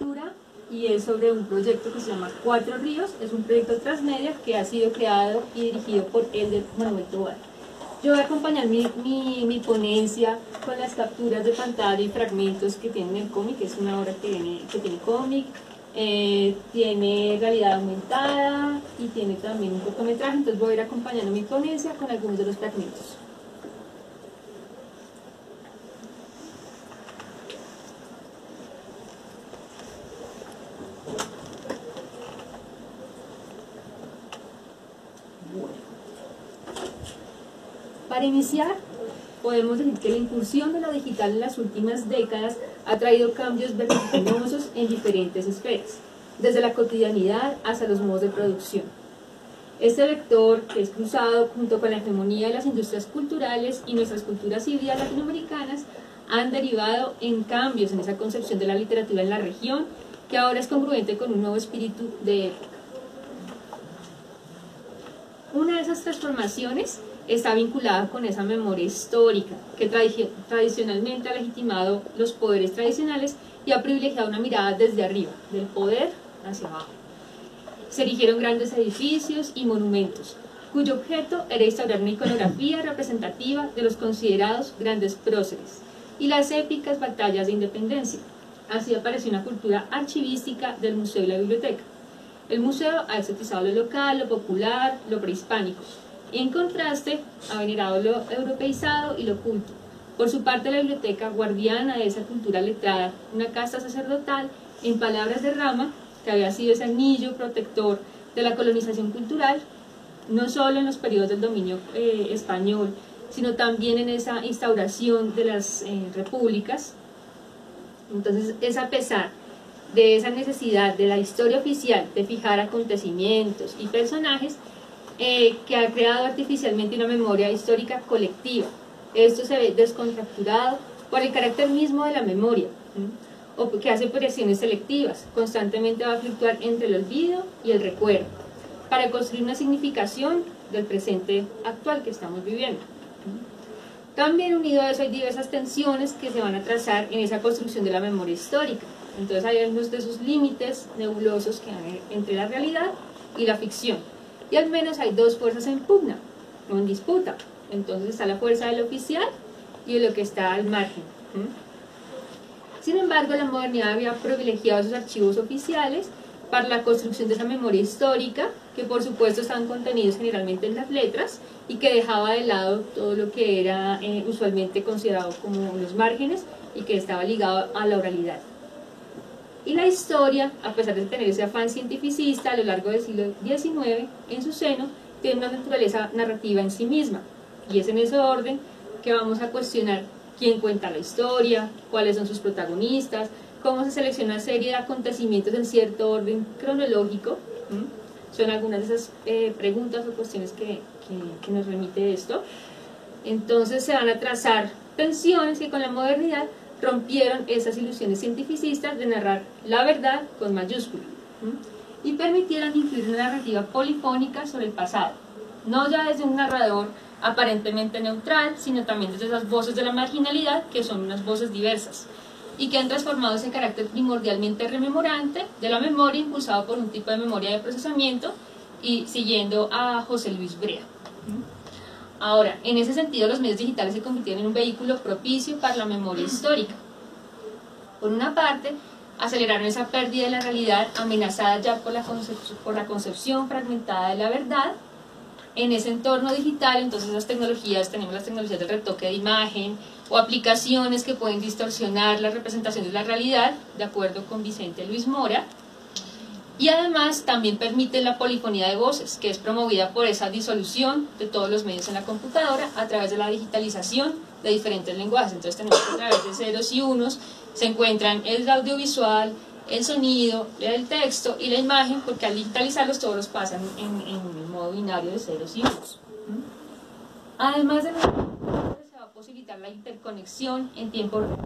lectura y es sobre un proyecto que se llama Cuatro Ríos. Es un proyecto transmedia que ha sido creado y dirigido por Elder Manuel Tovar. Yo voy a acompañar mi ponencia con las capturas de pantalla y fragmentos que tiene el cómic. Es una obra que tiene cómic, tiene realidad aumentada y tiene también un cortometraje. Entonces voy a ir acompañando mi ponencia con algunos de los fragmentos. Para iniciar, podemos decir que la incursión de lo digital en las últimas décadas ha traído cambios vertiginosos en diferentes esferas, desde la cotidianidad hasta los modos de producción. Este vector, que es cruzado junto con la hegemonía de las industrias culturales y nuestras culturas híbridas latinoamericanas, han derivado en cambios en esa concepción de la literatura en la región, que ahora es congruente con un nuevo espíritu de época. Una de esas transformaciones está vinculada con esa memoria histórica que tradicionalmente ha legitimado los poderes tradicionales y ha privilegiado una mirada desde arriba, del poder hacia abajo. Se erigieron grandes edificios y monumentos, cuyo objeto era instaurar una iconografía representativa de los considerados grandes próceres y las épicas batallas de independencia. Así apareció una cultura archivística del museo y la biblioteca. El museo ha exotizado lo local, lo popular, lo prehispánico. En contraste, ha venerado lo europeizado y lo culto. Por su parte, la biblioteca, guardiana de esa cultura letrada, una casta sacerdotal, en palabras de Rama, que había sido ese anillo protector de la colonización cultural, no solo en los periodos del dominio español, sino también en esa instauración de las repúblicas. Entonces, es a pesar de esa necesidad de la historia oficial de fijar acontecimientos y personajes, que ha creado artificialmente una memoria histórica colectiva. Esto se ve descontracturado por el carácter mismo de la memoria, o que hace proyecciones selectivas, constantemente va a fluctuar entre el olvido y el recuerdo, para construir una significación del presente actual que estamos viviendo. También unido a eso hay diversas tensiones que se van a trazar en esa construcción de la memoria histórica. Entonces hay algunos de esos límites nebulosos que hay entre la realidad y la ficción. Y al menos hay dos fuerzas en pugna, o en disputa. Entonces está la fuerza del oficial y de lo que está al margen. Sin embargo, la modernidad había privilegiado esos archivos oficiales para la construcción de esa memoria histórica, que por supuesto estaban contenidos generalmente en las letras, y que dejaba de lado todo lo que era usualmente considerado como los márgenes, y que estaba ligado a la oralidad. Y la historia, a pesar de tener ese afán cientificista a lo largo del siglo XIX, en su seno, tiene una naturaleza narrativa en sí misma. Y es en ese orden que vamos a cuestionar quién cuenta la historia, cuáles son sus protagonistas, cómo se selecciona una serie de acontecimientos en cierto orden cronológico. Son algunas de esas preguntas o cuestiones que nos remite esto. Entonces se van a trazar tensiones que con la modernidad rompieron esas ilusiones cientificistas de narrar la verdad con mayúscula, y permitieron incluir una narrativa polifónica sobre el pasado, no ya desde un narrador aparentemente neutral, sino también desde esas voces de la marginalidad, que son unas voces diversas, y que han transformado ese carácter primordialmente rememorante de la memoria, impulsado por un tipo de memoria de procesamiento, y siguiendo a José Luis Brea. Ahora, en ese sentido, los medios digitales se convirtieron en un vehículo propicio para la memoria histórica. Por una parte, aceleraron esa pérdida de la realidad amenazada ya por la concepción fragmentada de la verdad. En ese entorno digital, entonces las tecnologías, tenemos las tecnologías del retoque de imagen o aplicaciones que pueden distorsionar la representación de la realidad, de acuerdo con Vicente Luis Mora. Y además también permite la polifonía de voces, que es promovida por esa disolución de todos los medios en la computadora a través de la digitalización de diferentes lenguajes. Entonces tenemos que a través de ceros y unos se encuentran el audiovisual, el sonido, el texto y la imagen, porque al digitalizarlos todos los pasan en modo binario de ceros y unos. Además de se va a posibilitar la interconexión en tiempo real.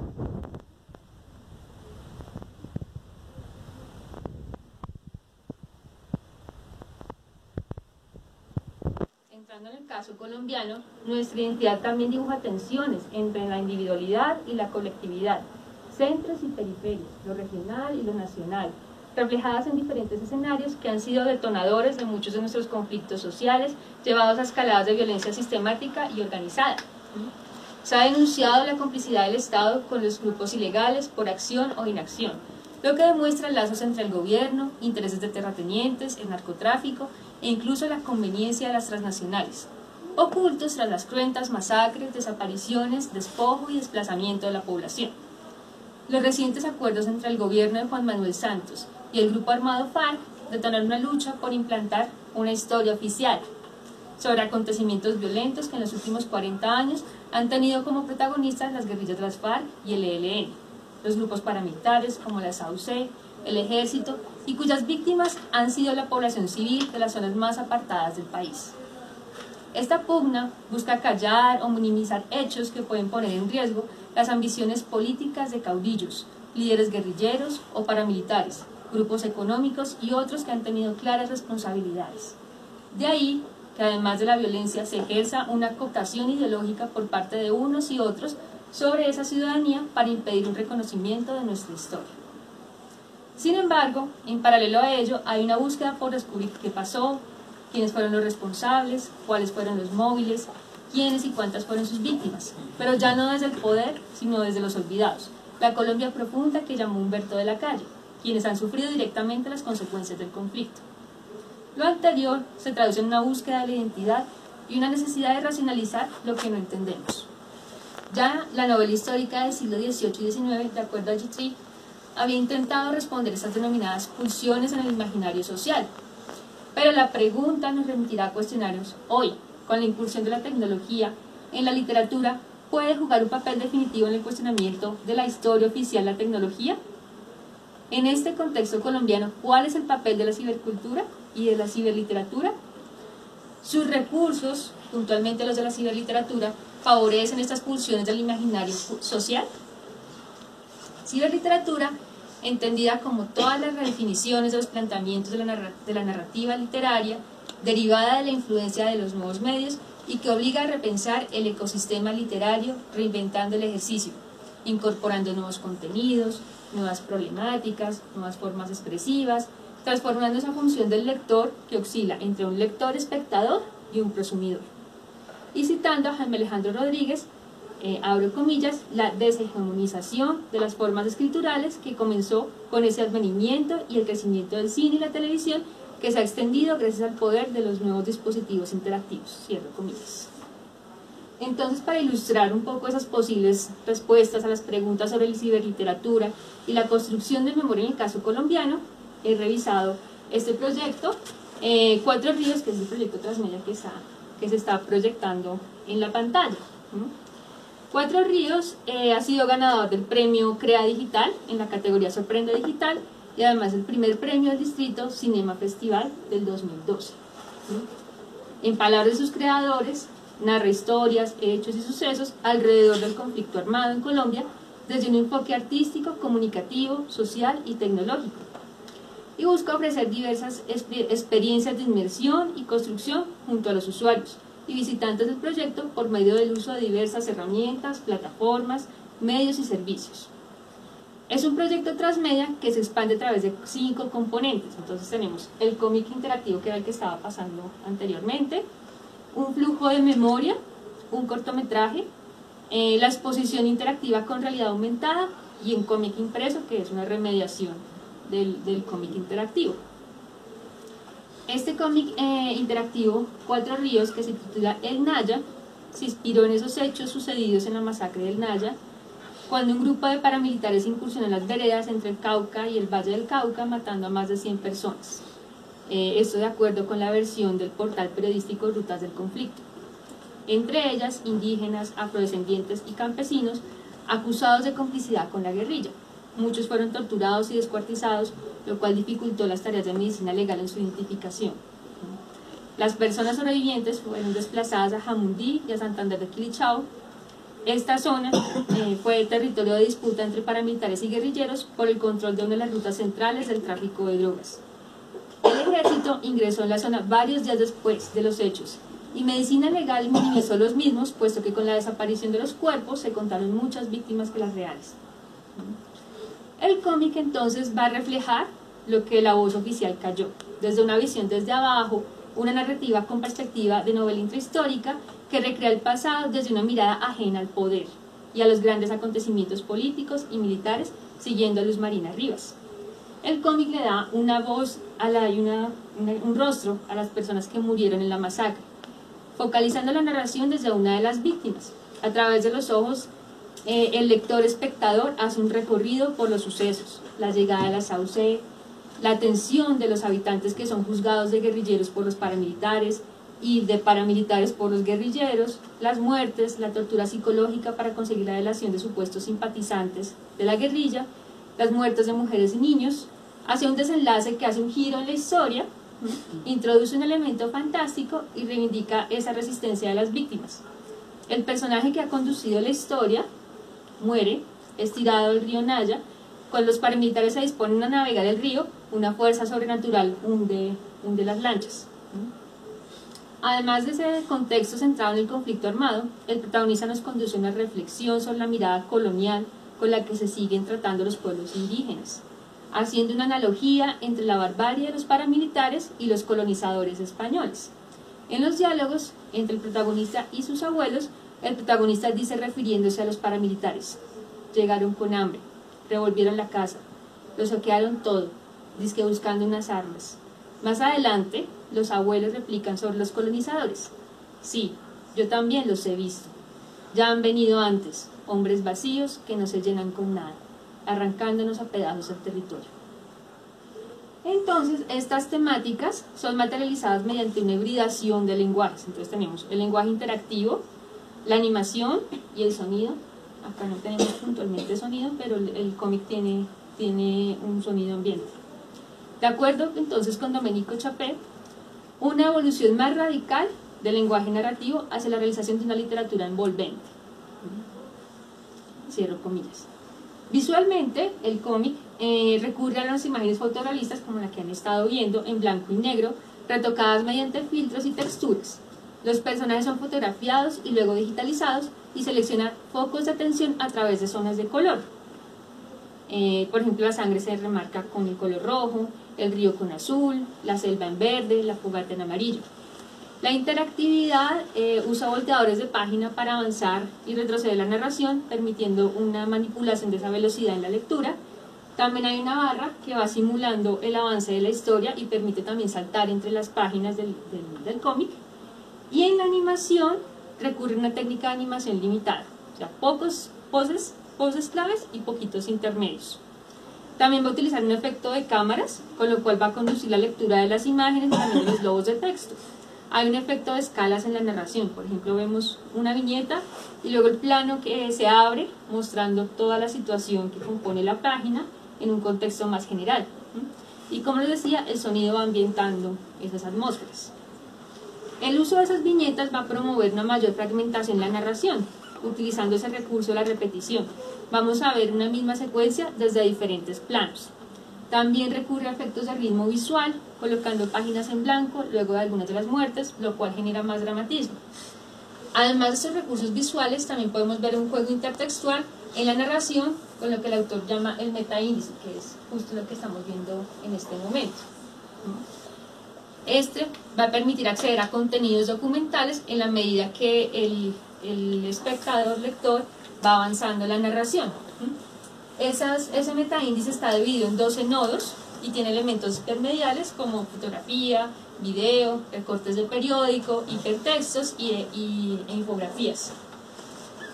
Entrando en el caso colombiano, nuestra identidad también dibuja tensiones entre la individualidad y la colectividad. centros y periferias, lo regional y lo nacional, reflejadas en diferentes escenarios que han sido detonadores de muchos de nuestros conflictos sociales, llevados a escaladas de violencia sistemática y organizada. Se ha denunciado la complicidad del Estado con los grupos ilegales por acción o inacción, lo que demuestra lazos entre el gobierno, intereses de terratenientes, el narcotráfico e incluso la conveniencia de las transnacionales, ocultos tras las cruentas masacres, desapariciones, despojo y desplazamiento de la población. Los recientes acuerdos entre el gobierno de Juan Manuel Santos y el grupo armado FARC detonaron una lucha por implantar una historia oficial sobre acontecimientos violentos que en los últimos 40 años han tenido como protagonistas las guerrillas de las FARC y el ELN, los grupos paramilitares como la SAUC, el Ejército, y cuyas víctimas han sido la población civil de las zonas más apartadas del país. Esta pugna busca callar o minimizar hechos que pueden poner en riesgo las ambiciones políticas de caudillos, líderes guerrilleros o paramilitares, grupos económicos y otros que han tenido claras responsabilidades. De ahí que además de la violencia se ejerza una cooptación ideológica por parte de unos y otros sobre esa ciudadanía para impedir un reconocimiento de nuestra historia. Sin embargo, en paralelo a ello, hay una búsqueda por descubrir qué pasó, quiénes fueron los responsables, cuáles fueron los móviles, quiénes y cuántas fueron sus víctimas, pero ya no desde el poder, sino desde los olvidados, la Colombia profunda que llamó Humberto de la Calle, quienes han sufrido directamente las consecuencias del conflicto. Lo anterior se traduce en una búsqueda de la identidad y una necesidad de racionalizar lo que no entendemos. Ya la novela histórica del siglo XVIII y XIX, de acuerdo a Guitry, había intentado responder esas denominadas pulsiones en el imaginario social, pero la pregunta nos remitirá a cuestionarnos hoy, con la incursión de la tecnología en la literatura, ¿puede jugar un papel definitivo en el cuestionamiento de la historia oficial la tecnología? En este contexto colombiano, ¿cuál es el papel de la cibercultura y de la ciberliteratura? Sus recursos, puntualmente los de la ciberliteratura, favorecen estas pulsiones del imaginario social. Ciberliteratura, entendida como todas las redefiniciones de los planteamientos de la narrativa literaria, derivada de la influencia de los nuevos medios y que obliga a repensar el ecosistema literario, reinventando el ejercicio, incorporando nuevos contenidos, nuevas problemáticas, nuevas formas expresivas, transformando esa función del lector que oscila entre un lector-espectador y un prosumidor. Y citando a Jaime Alejandro Rodríguez, abro comillas, la deshegemonización de las formas escriturales que comenzó con ese advenimiento y el crecimiento del cine y la televisión que se ha extendido gracias al poder de los nuevos dispositivos interactivos, cierro comillas. Entonces, para ilustrar un poco esas posibles respuestas a las preguntas sobre la ciberliteratura y la construcción de memoria en el caso colombiano, he revisado este proyecto, Cuatro Ríos, que es el proyecto transmedia que se está proyectando en la pantalla. Cuatro Ríos ha sido ganador del premio Crea Digital en la categoría Sorprende Digital y además el primer premio del Distrito Cinema Festival del 2012. En palabras de sus creadores, narra historias, hechos y sucesos alrededor del conflicto armado en Colombia desde un enfoque artístico, comunicativo, social y tecnológico. Y busca ofrecer diversas experiencias de inmersión y construcción junto a los usuarios y visitantes del proyecto por medio del uso de diversas herramientas, plataformas, medios y servicios. Es un proyecto transmedia que se expande a través de 5 componentes. Entonces tenemos el cómic interactivo, que era el que estaba pasando anteriormente, un flujo de memoria, un cortometraje, la exposición interactiva con realidad aumentada y un cómic impreso, que es una remediación del cómic interactivo. Este cómic interactivo, Cuatro Ríos, que se titula El Naya, se inspiró en esos hechos sucedidos en la masacre del Naya, cuando un grupo de paramilitares incursionó en las veredas entre el Cauca y el Valle del Cauca, matando a más de 100 personas. Esto de acuerdo con la versión del portal periodístico Rutas del Conflicto. Entre ellas, indígenas, afrodescendientes y campesinos, acusados de complicidad con la guerrilla. Muchos fueron torturados y descuartizados, lo cual dificultó las tareas de medicina legal en su identificación. Las personas sobrevivientes fueron desplazadas a Jamundí y a Santander de Quilichao. Esta zona fue territorio de disputa entre paramilitares y guerrilleros por el control de una de las rutas centrales del tráfico de drogas. El ejército ingresó en la zona varios días después de los hechos y medicina legal minimizó los mismos, puesto que con la desaparición de los cuerpos se contaron muchas víctimas que las reales. El cómic entonces va a reflejar lo que la voz oficial cayó, desde una visión desde abajo, una narrativa con perspectiva de novela intrahistórica que recrea el pasado desde una mirada ajena al poder y a los grandes acontecimientos políticos y militares, siguiendo a Luz Marina Rivas. El cómic le da una voz un rostro a las personas que murieron en la masacre, focalizando la narración desde una de las víctimas. A través de los ojos, el lector espectador hace un recorrido por los sucesos, la llegada de la Saucé, la atención de los habitantes que son juzgados de guerrilleros por los paramilitares y de paramilitares por los guerrilleros, las muertes, la tortura psicológica para conseguir la delación de supuestos simpatizantes de la guerrilla, las muertes de mujeres y niños, hacia un desenlace que hace un giro en la historia, introduce un elemento fantástico y reivindica esa resistencia de las víctimas. El personaje que ha conducido la historia muere, es tirado al río Naya. Cuando los paramilitares se disponen a navegar el río, una fuerza sobrenatural hunde las lanchas. Además de ese contexto centrado en el conflicto armado, el protagonista nos conduce a una reflexión sobre la mirada colonial con la que se siguen tratando los pueblos indígenas, haciendo una analogía entre la barbarie de los paramilitares y los colonizadores españoles. En los diálogos entre el protagonista y sus abuelos, el protagonista dice refiriéndose a los paramilitares: llegaron con hambre, revolvieron la casa, lo saquearon todo, dizque buscando unas armas. Más adelante, los abuelos replican sobre los colonizadores: sí, yo también los he visto. Ya han venido antes, hombres vacíos que no se llenan con nada, arrancándonos a pedazos el territorio. Entonces, estas temáticas son materializadas mediante una hibridación de lenguajes. Entonces tenemos el lenguaje interactivo, la animación y el sonido. Acá no tenemos puntualmente sonido, pero el cómic tiene un sonido ambiente. De acuerdo entonces con Domenico Chapé, una evolución más radical del lenguaje narrativo hacia la realización de una literatura envolvente. Cierro comillas. Visualmente, el cómic recurre a las imágenes fotorrealistas como la que han estado viendo, en blanco y negro, retocadas mediante filtros y texturas. Los personajes son fotografiados y luego digitalizados y selecciona focos de atención a través de zonas de color. Por ejemplo, la sangre se remarca con el color rojo, el río con azul, la selva en verde, la fogata en amarillo. La interactividad usa volteadores de página para avanzar y retroceder la narración, permitiendo una manipulación de esa velocidad en la lectura. También hay una barra que va simulando el avance de la historia y permite también saltar entre las páginas del cómic. Y en la animación recurre a una técnica de animación limitada, o sea, pocos poses claves y poquitos intermedios. También va a utilizar un efecto de cámaras, con lo cual va a conducir la lectura de las imágenes y también de los globos de texto. Hay un efecto de escalas en la narración. Por ejemplo, vemos una viñeta y luego el plano que se abre mostrando toda la situación que compone la página en un contexto más general. Y como les decía, el sonido va ambientando esas atmósferas. El uso de esas viñetas va a promover una mayor fragmentación en la narración, utilizando ese recurso de la repetición. Vamos a ver una misma secuencia desde diferentes planos. También recurre a efectos de ritmo visual, colocando páginas en blanco luego de algunas de las muertes, lo cual genera más dramatismo. Además de estos recursos visuales, también podemos ver un juego intertextual en la narración, con lo que el autor llama el metaíndice, que es justo lo que estamos viendo en este momento. Este va a permitir acceder a contenidos documentales en la medida que el espectador, lector, va avanzando en la narración. Ese metaíndice está dividido en 12 nodos y tiene elementos intermediales como fotografía, video, recortes de periódico, hipertextos e infografías,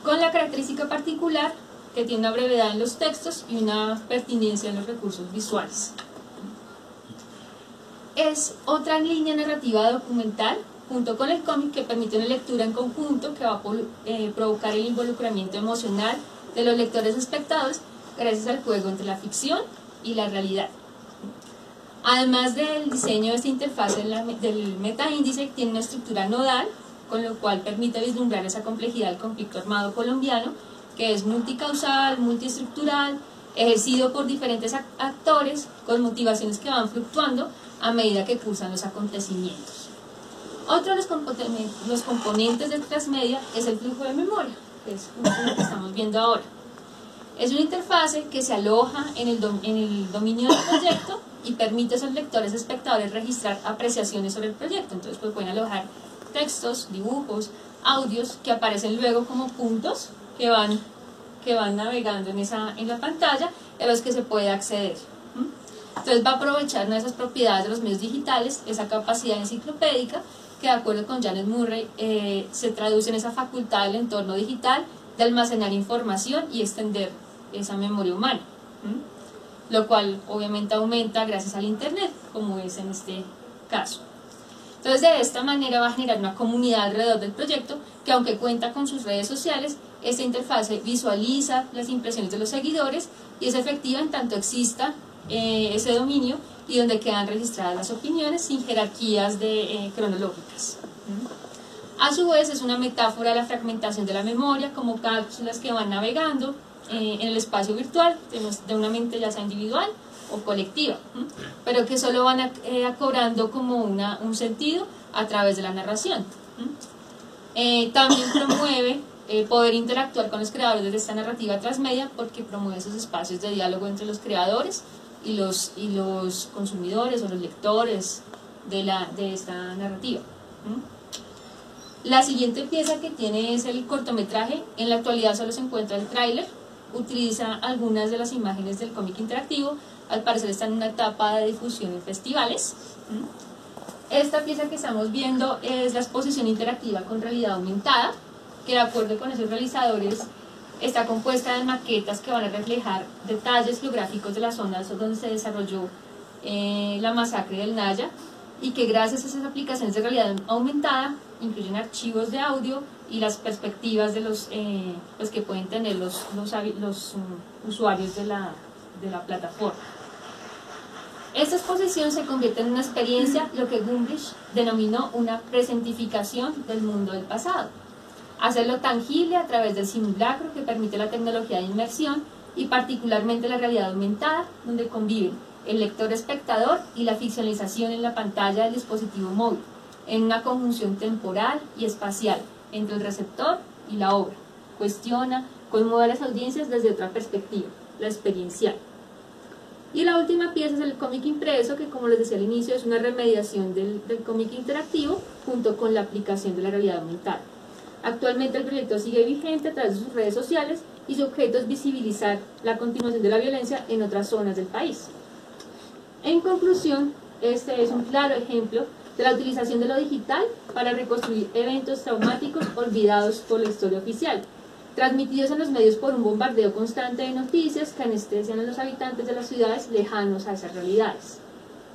con la característica particular que tiene una brevedad en los textos y una pertinencia en los recursos visuales. Es otra línea narrativa documental junto con el cómic que permite una lectura en conjunto que va a provocar el involucramiento emocional de los lectores espectadores gracias al juego entre la ficción y la realidad. Además del diseño de esta interfaz del metaíndice, tiene una estructura nodal, con lo cual permite vislumbrar esa complejidad del conflicto armado colombiano, que es multicausal, multiestructural, ejercido por diferentes actores, con motivaciones que van fluctuando a medida que cursan los acontecimientos. Otro de los componentes del transmedia es el flujo de memoria, que es lo que estamos viendo ahora. Es una interfase que se aloja en el dominio del proyecto y permite a esos lectores, espectadores, registrar apreciaciones sobre el proyecto. Entonces pues pueden alojar textos, dibujos, audios que aparecen luego como puntos que van navegando en la pantalla, a los que se puede acceder. Entonces va a aprovechar una de esas propiedades de los medios digitales, esa capacidad enciclopédica, que de acuerdo con Janet Murray se traduce en esa facultad del entorno digital de almacenar información y extender esa memoria humana, lo cual obviamente aumenta gracias al internet, como es en este caso. Entonces de esta manera va a generar una comunidad alrededor del proyecto que, aunque cuenta con sus redes sociales, esta interfase visualiza las impresiones de los seguidores y es efectiva en tanto exista ese dominio y donde quedan registradas las opiniones sin jerarquías cronológicas. A su vez es una metáfora de la fragmentación de la memoria como cápsulas que van navegando en el espacio virtual de una mente ya sea individual o colectiva, pero que solo van cobrando como un sentido a través de la narración. También promueve poder interactuar con los creadores de esta narrativa transmedia, porque promueve esos espacios de diálogo entre los creadores y los consumidores o los lectores de esta narrativa. La siguiente pieza que tiene es el cortometraje. En la actualidad solo se encuentra el tráiler. Utiliza algunas de las imágenes del cómic interactivo. Al parecer está en una etapa de difusión en festivales. Esta pieza que estamos viendo es la exposición interactiva con realidad aumentada, que de acuerdo con esos realizadores está compuesta de maquetas que van a reflejar detalles geográficos de las zonas donde se desarrolló la masacre del Naya, y que gracias a esas aplicaciones de realidad aumentada incluyen archivos de audio y las perspectivas de los que pueden tener los usuarios de la plataforma. Esta exposición se convierte en una experiencia, lo que Gumbrich denominó una presentificación del mundo del pasado. Hacerlo tangible a través del simulacro que permite la tecnología de inmersión y particularmente la realidad aumentada, donde conviven el lector espectador y la ficcionalización en la pantalla del dispositivo móvil, en una conjunción temporal y espacial entre el receptor y la obra. Cuestiona, conmueve a las audiencias desde otra perspectiva, la experiencial. Y la última pieza es el cómic impreso, que como les decía al inicio es una remediación del cómic interactivo junto con la aplicación de la realidad aumentada. Actualmente el proyecto sigue vigente a través de sus redes sociales y su objeto es visibilizar la continuación de la violencia en otras zonas del país. En conclusión, este es un claro ejemplo de la utilización de lo digital para reconstruir eventos traumáticos olvidados por la historia oficial, transmitidos en los medios por un bombardeo constante de noticias que anestesian a los habitantes de las ciudades lejanos a esas realidades.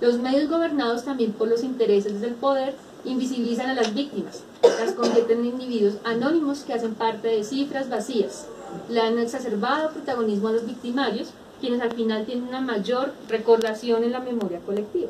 Los medios gobernados también por los intereses del poder invisibilizan a las víctimas, las convierten en individuos anónimos que hacen parte de cifras vacías, le han exacerbado protagonismo a los victimarios, quienes al final tienen una mayor recordación en la memoria colectiva.